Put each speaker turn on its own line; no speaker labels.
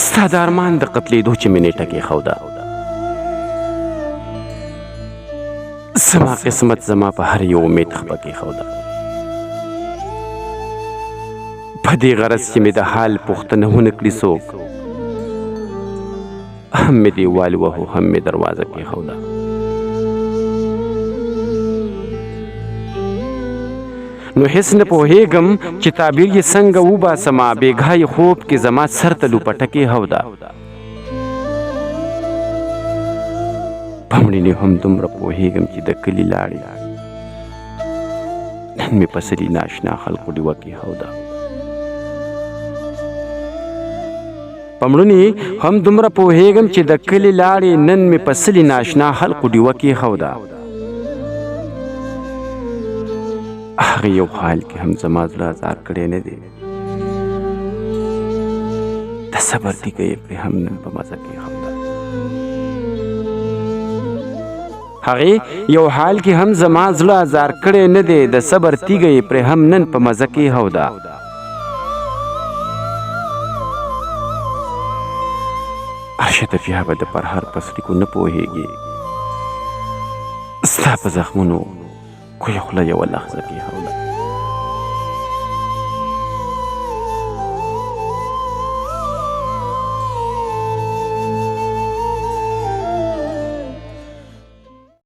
ستا د ارمان د قتلېدو چې مې نیټه کېښوده، زما قسمت زما په هر یو امید خپه کېښوده. په دې غرض چې مې د حال پوښتنه ونه کړي څوک، هم مې دیوال وهو هم مې دروازه کېښوده. نو هېڅ نه پوهېږم چې تعبیر یې څنګه وباسمه، بېګاه یې خوب کې زما سر ته لوپټه کېښوده. په مړینې هم دومره پوهېږم چې د کلي لاړې نن مې په سلي ناشنا خلقو ډیوه کېښوده. په مړینې هم دومره پوهېږم چې د کلي لاړې نن مې په سلي ناشنا خلقو ډیوه کېښوده. هغه یو حال کې هم زما زړه ازار کړی نه دی، د صبر تیږه یې پرې هم نن په مزه کېښوده. هغې یو حال کې هم زما زړه ازار کړی نه دی، د صبر تیږه یې پرې هم نن په مزه کېښوده. ارشده بیا به د پرهر په څړیکو نه پوهېږي، ستا په زخمونو کویه خوله یوه لحظه کېښوده.